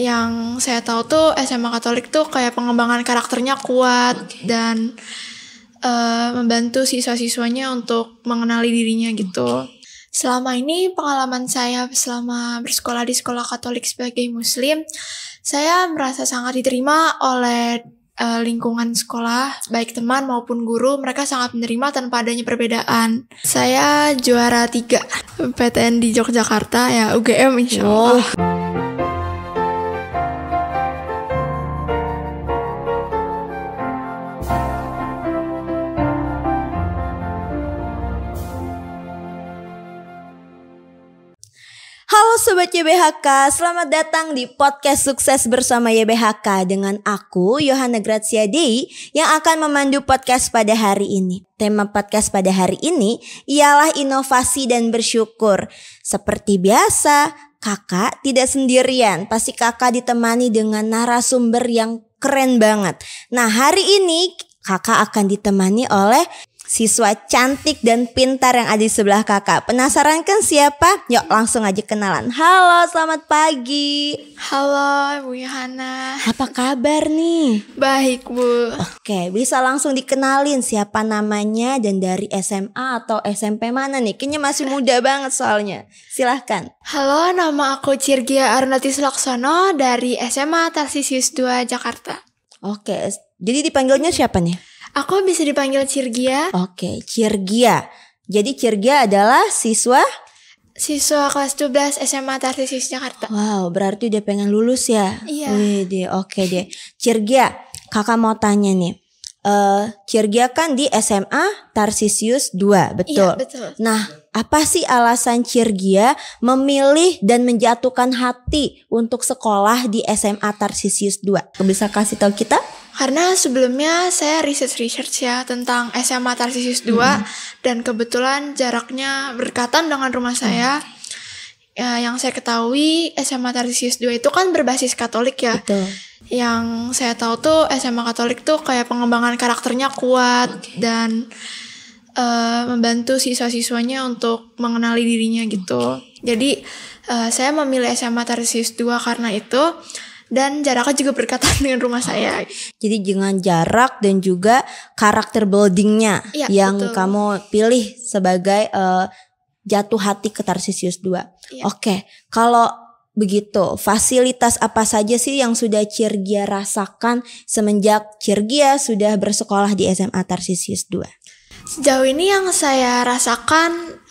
Yang saya tahu tuh SMA Katolik tuh kayak pengembangan karakternya kuat dan membantu siswa-siswanya untuk mengenali dirinya gitu. Selama ini pengalaman saya selama bersekolah di sekolah Katolik sebagai Muslim, saya merasa sangat diterima oleh lingkungan sekolah, baik teman maupun guru. Mereka sangat menerima tanpa adanya perbedaan. Saya juara 3 PTN di Yogyakarta, ya UGM insya Allah. Halo Sobat YBHK, selamat datang di podcast Sukses Bersama YBHK dengan aku, Yohana Grazia Dei, yang akan memandu podcast pada hari ini. Tema podcast pada hari ini ialah inovasi dan bersyukur. Seperti biasa, kakak tidak sendirian, pasti kakak ditemani dengan narasumber yang keren banget. Nah, hari ini kakak akan ditemani oleh siswa cantik dan pintar yang ada di sebelah kakak. Penasaran kan siapa? Yuk langsung aja kenalan. Halo, selamat pagi. Halo Bu Yohana. Apa kabar nih? Baik Bu. Oke, bisa langsung dikenalin siapa namanya dan dari SMA atau SMP mana nih? Kayaknya masih muda banget soalnya. Silahkan. Halo, nama aku Cirgia Arunatis Laksono dari SMA Tarsisius 2 Jakarta. Oke, jadi dipanggilnya siapa nih? Aku bisa dipanggil Cirgia. Oke, Cirgia. Jadi Cirgia adalah siswa kelas 12 SMA Tarsisius Jakarta. Wow, berarti udah pengen lulus ya? Iya. Wih deh, oke deh. Cirgia, kakak mau tanya nih. Cirgia kan di SMA Tarsisius 2, betul? Iya, betul. Nah, apa sih alasan Cirgia memilih dan menjatuhkan hati untuk sekolah di SMA Tarsisius 2? Bisa kasih tahu kita? Karena sebelumnya saya research ya tentang SMA Tarsisius 2 dan kebetulan jaraknya berdekatan dengan rumah saya. Ya, yang saya ketahui SMA Tarsisius 2 itu kan berbasis Katolik ya. Betul. Yang saya tahu tuh SMA Katolik tuh kayak pengembangan karakternya kuat dan membantu siswa-siswanya untuk mengenali dirinya gitu. Jadi saya memilih SMA Tarsisius 2 karena itu. Dan jaraknya juga berdekatan dengan rumah saya. Jadi dengan jarak dan juga karakter buildingnya ya, yang betul. kamu pilih sebagai jatuh hati ke Tarsisius 2. Ya. Oke, kalau begitu fasilitas apa saja sih yang sudah Cirgia rasakan semenjak Cirgia sudah bersekolah di SMA Tarsisius 2? Sejauh ini yang saya rasakan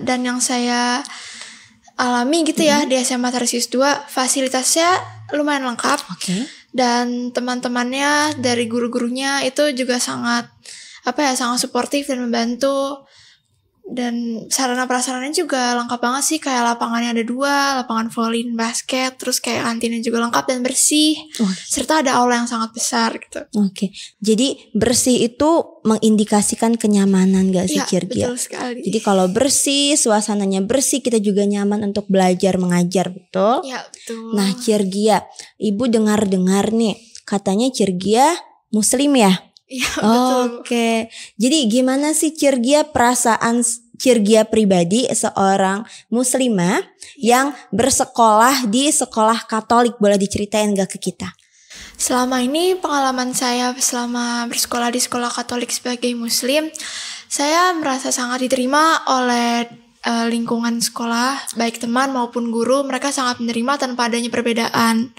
dan yang saya alami gitu ya di SMA Tarsisius 2, fasilitasnya lumayan lengkap. Dan teman-temannya dari guru-gurunya itu juga sangat sangat suportif dan membantu. Dan sarana-prasarananya juga lengkap banget sih, kayak lapangannya ada 2, lapangan volley dan basket, terus kayak kantinnya juga lengkap dan bersih, serta ada aula yang sangat besar gitu. Oke, jadi bersih itu mengindikasikan kenyamanan gak sih Cirgia? Betul sekali. Jadi kalau bersih, suasananya bersih, kita juga nyaman untuk belajar mengajar, betul? Ya, betul. Nah Cirgia, ibu dengar-dengar nih, katanya Cirgia Muslim ya? Iya, betul. Oke, jadi gimana sih Cirgia, perasaan Cirgia pribadi seorang muslimah yang bersekolah di sekolah Katolik? Boleh diceritain gak ke kita? Selama ini pengalaman saya selama bersekolah di sekolah Katolik sebagai Muslim, saya merasa sangat diterima oleh lingkungan sekolah, baik teman maupun guru. Mereka sangat menerima tanpa adanya perbedaan.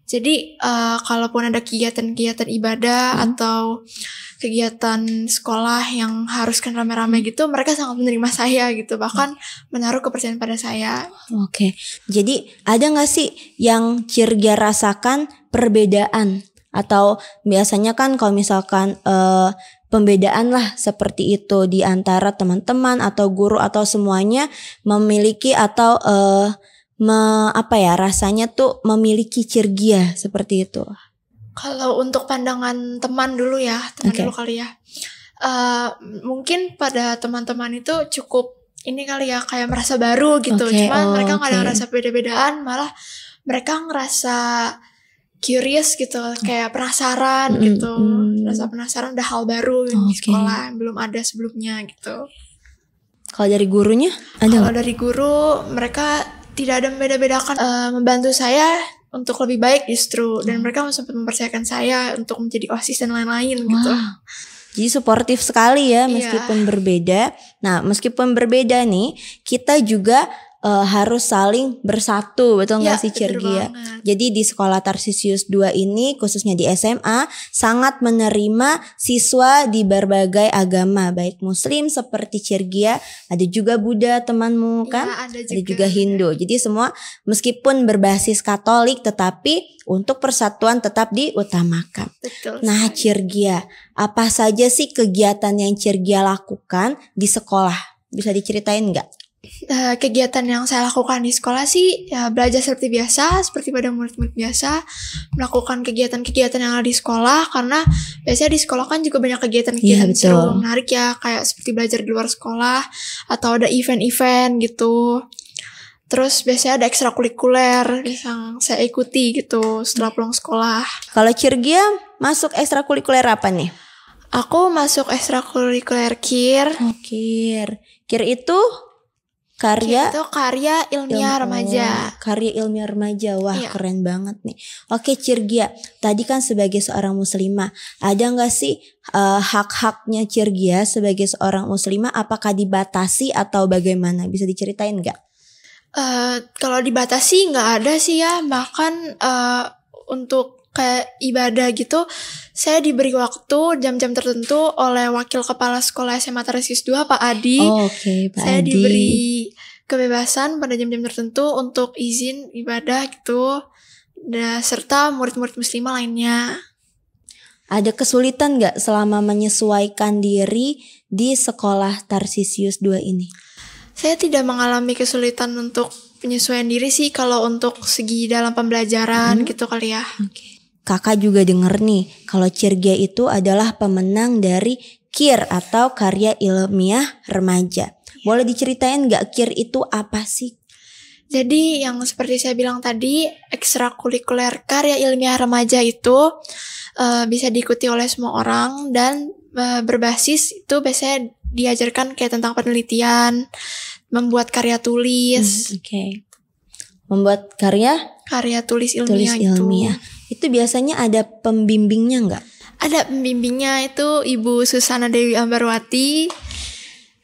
Jadi kalaupun ada kegiatan-kegiatan ibadah atau kegiatan sekolah yang haruskan rame-rame gitu, mereka sangat menerima saya gitu, bahkan menaruh kepercayaan pada saya. Oke, jadi ada gak sih yang Cirgia rasakan perbedaan? Atau biasanya kan kalau misalkan pembedaan lah seperti itu di antara teman-teman atau guru atau semuanya memiliki atau rasanya tuh memiliki Cirgia seperti itu. Kalau untuk pandangan teman dulu ya, dulu kali ya. Mungkin pada teman-teman itu cukup ini kali ya, kayak merasa baru gitu. Cuman mereka gak ada ngerasa beda-bedaan, malah mereka ngerasa curious gitu, kayak penasaran gitu. Rasa penasaran ada hal baru di sekolah yang belum ada sebelumnya gitu. Kalau dari gurunya ada? Kalau dari guru, mereka tidak ada membeda-bedakan, membantu saya untuk lebih baik justru, dan mereka sempat mempercayakan saya untuk menjadi OSIS dan lain-lain gitu. Jadi suportif sekali ya meskipun Iya. berbeda. Nah meskipun berbeda nih kita juga harus saling bersatu, betul nggak Iya, sih betul Cirgia? banget. Jadi di sekolah Tarsisius 2 ini khususnya di SMA sangat menerima siswa di berbagai agama, baik Muslim seperti Cirgia, ada juga Buddha temanmu kan? Iya, Ada juga Hindu. Jadi semua meskipun berbasis Katolik tetapi untuk persatuan tetap diutamakan. Betul. Nah sekali. Cirgia, apa saja sih kegiatan yang Cirgia lakukan di sekolah? Bisa diceritain nggak? Kegiatan yang saya lakukan di sekolah sih ya belajar seperti biasa, seperti pada murid-murid biasa, melakukan kegiatan-kegiatan yang ada di sekolah, karena biasanya di sekolah kan juga banyak kegiatan-kegiatan Iya, seru betul. menarik ya, kayak seperti belajar di luar sekolah atau ada event-event gitu. Terus biasanya ada ekstrakurikuler yang saya ikuti gitu setelah pulang sekolah. Kalau Cirgia masuk ekstrakurikuler apa nih? Aku masuk ekstrakurikuler KIR. KIR itu karya Itu karya ilmiah remaja. Karya ilmiah remaja. Wah, Iya. keren banget nih. Oke Cirgia, tadi kan sebagai seorang muslimah, ada nggak sih hak-haknya Cirgia sebagai seorang muslimah? Apakah dibatasi atau bagaimana? Bisa diceritain nggak? Kalau dibatasi nggak ada sih ya. Bahkan untuk kayak ibadah gitu, saya diberi waktu jam-jam tertentu oleh wakil kepala sekolah SMA Tarsisius 2 Pak Adi. Oke, Pak Saya Adi. diberi kebebasan pada jam-jam tertentu untuk izin ibadah gitu, dan serta murid-murid muslimah lainnya. Ada kesulitan nggak selama menyesuaikan diri di sekolah Tarsisius 2 ini? Saya tidak mengalami kesulitan untuk penyesuaian diri sih kalau untuk segi dalam pembelajaran gitu kali ya. Kakak juga denger nih kalau Cirgia itu adalah pemenang dari KIR atau Karya Ilmiah Remaja. Boleh diceritain nggak KIR itu apa sih? Jadi yang seperti saya bilang tadi, ekstrakurikuler karya ilmiah remaja itu bisa diikuti oleh semua orang, dan berbasis itu biasanya diajarkan kayak tentang penelitian, membuat karya tulis, Membuat karya tulis tulis ilmiah gitu. ilmiah. Itu biasanya ada pembimbingnya nggak? Ada pembimbingnya, itu Ibu Susana Dewi Ambarwati,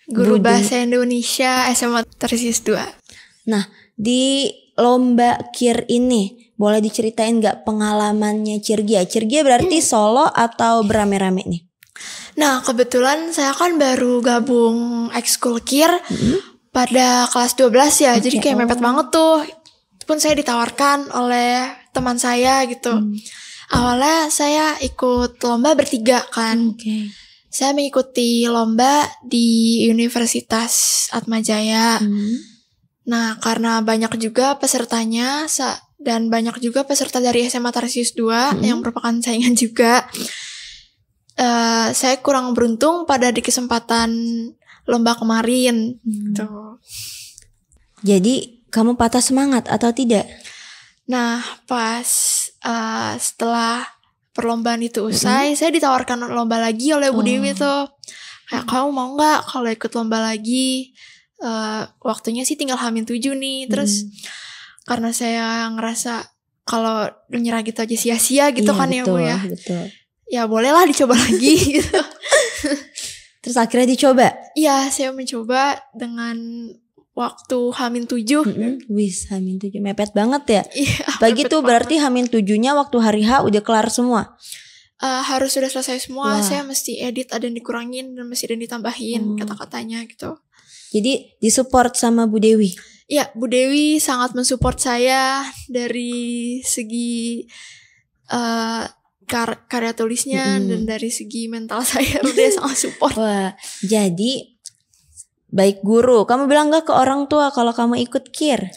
guru bahasa Indonesia SMA Tarsisius 2. Nah, di lomba KIR ini boleh diceritain nggak pengalamannya Cirgia? Cirgia berarti solo atau berame-rame nih? Nah, kebetulan saya kan baru gabung ekskul KIR pada kelas 12 ya. Jadi kayak mepet banget tuh. Itu pun saya ditawarkan oleh teman saya gitu. Awalnya saya ikut lomba bertiga kan. Saya mengikuti lomba di Universitas Atmajaya. Nah, karena banyak juga pesertanya dan banyak juga peserta dari SMA Tarsisius 2 yang merupakan saingan juga, saya kurang beruntung pada di kesempatan lomba kemarin. Tuh. Jadi kamu patah semangat atau tidak? Nah, pas setelah perlombaan itu usai, saya ditawarkan lomba lagi oleh Bu Dewi tuh. Kayak, kamu mau nggak kalau ikut lomba lagi? Waktunya sih tinggal H-7 nih. Terus karena saya ngerasa kalau nyerah gitu aja sia-sia gitu kan ya Bu ya. Betul. Ya bolehlah dicoba lagi gitu. Terus akhirnya dicoba? Iya, saya mencoba dengan waktu H-7. Wis, H-7 mepet banget ya. Iya. Pagi tuh berarti H-7-nya waktu hari H udah kelar semua. Harus sudah selesai semua. Wah. Saya mesti edit, ada yang dikurangin dan mesti ada yang ditambahin kata-katanya gitu. Jadi disupport sama Bu Dewi. Iya, Bu Dewi sangat mensupport saya dari segi karya tulisnya dan dari segi mental saya. Dia sangat support. Wah, jadi baik guru. Kamu bilang gak ke orang tua kalau kamu ikut KIR?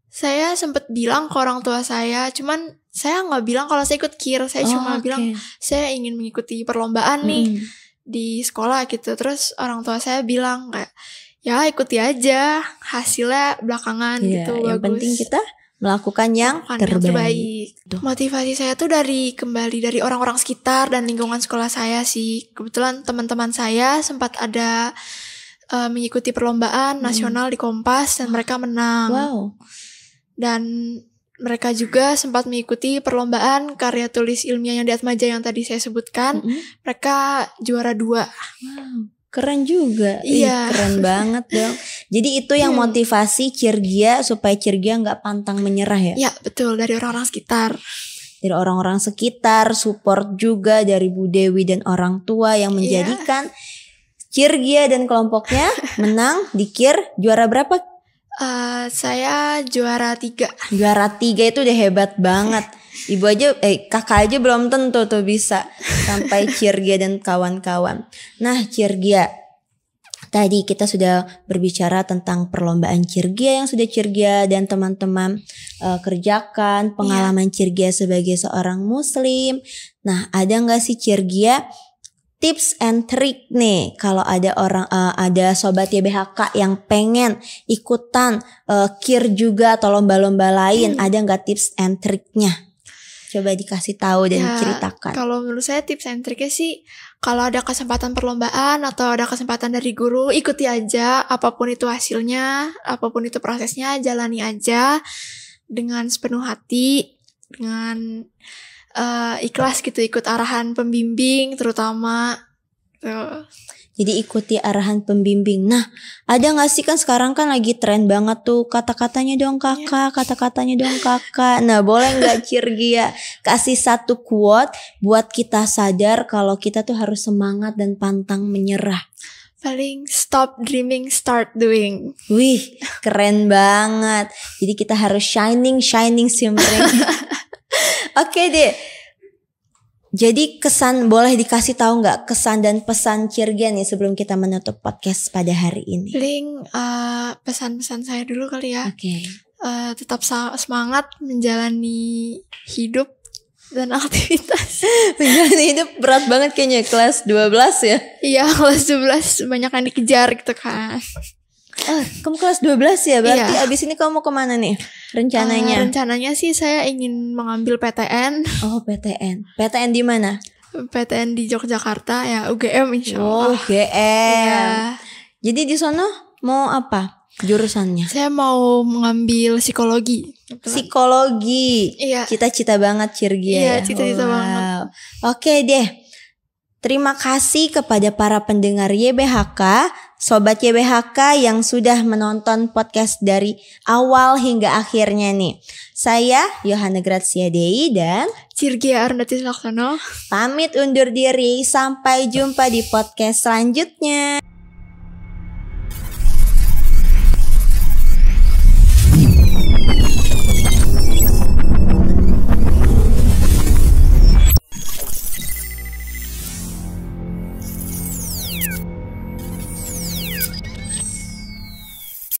Saya sempat bilang ke orang tua saya, cuman saya nggak bilang kalau saya ikut KIR. Saya cuma bilang saya ingin mengikuti perlombaan nih di sekolah gitu. Terus orang tua saya bilang kayak, ya ikuti aja, hasilnya belakangan gitu. Yang bagus. penting kita melakukan yang terbaik. Motivasi saya tuh kembali dari orang-orang sekitar dan lingkungan sekolah saya sih. Kebetulan teman-teman saya sempat ada mengikuti perlombaan nasional di Kompas dan mereka menang. Wow. Dan mereka juga sempat mengikuti perlombaan karya tulis ilmiah yang di Atmaja yang tadi saya sebutkan. Mereka juara 2. Wow, keren juga. Iya. Keren banget dong. Jadi itu yang motivasi Cirgia supaya Cirgia nggak pantang menyerah ya? Ya, betul, dari orang-orang sekitar. Dari orang-orang sekitar, support juga dari Bu Dewi dan orang tua yang menjadikan Cirgia dan kelompoknya menang di KIR. Juara berapa? Saya juara 3. Juara 3 itu udah hebat banget. Ibu aja, kakak aja belum tentu tuh bisa sampai Cirgia dan kawan-kawan. Nah Cirgia, tadi kita sudah berbicara tentang perlombaan Cirgia yang sudah Cirgia dan teman-teman kerjakan, pengalaman Cirgia sebagai seorang muslim. Nah, ada nggak sih Cirgia tips and trick nih kalau ada ada sobat YBHK yang pengen ikutan KIR juga atau lomba-lomba lain, ada nggak tips and tricknya? Coba dikasih tahu dan ceritakan. Kalau menurut saya tips and triknya sih, kalau ada kesempatan perlombaan atau ada kesempatan dari guru, ikuti aja, apapun itu hasilnya, apapun itu prosesnya, jalani aja dengan sepenuh hati, dengan ikhlas gitu, ikut arahan pembimbing terutama. Jadi ikuti arahan pembimbing. Nah, ada gak sih, kan sekarang kan lagi tren banget tuh kata-katanya dong kakak, kata-katanya dong kakak. Nah, boleh gak Cirgia kasih satu quote buat kita sadar kalau kita tuh harus semangat dan pantang menyerah? Paling stop dreaming, start doing. Wih, keren banget. Jadi kita harus shining simmering. Oke deh. Jadi kesan, boleh dikasih tahu nggak kesan dan pesan Cirgia nih sebelum kita menutup podcast pada hari ini? Paling pesan-pesan saya dulu kali ya. Oke. Tetap semangat menjalani hidup dan aktivitas. Menjalani hidup berat banget kayaknya, kelas 12 ya? Iya, kelas 12 banyak yang dikejar gitu kan. Kamu kelas 12 ya? Berarti abis ini kamu mau kemana nih rencananya? Rencananya sih saya ingin mengambil PTN. Oh, PTN. PTN di mana? PTN di Yogyakarta ya, UGM insya Allah. Oh, UGM. Ya. Jadi di sana mau apa jurusannya? Saya mau mengambil psikologi. Psikologi. Iya. Cita-cita banget Cirgia. Iya, cita-cita banget. Oke deh. Terima kasih kepada para pendengar YBHK, sobat YBHK yang sudah menonton podcast dari awal hingga akhirnya nih. Saya Yohana Grazia Dei dan Cirgia Arundati Laksono pamit undur diri. Sampai jumpa di podcast selanjutnya.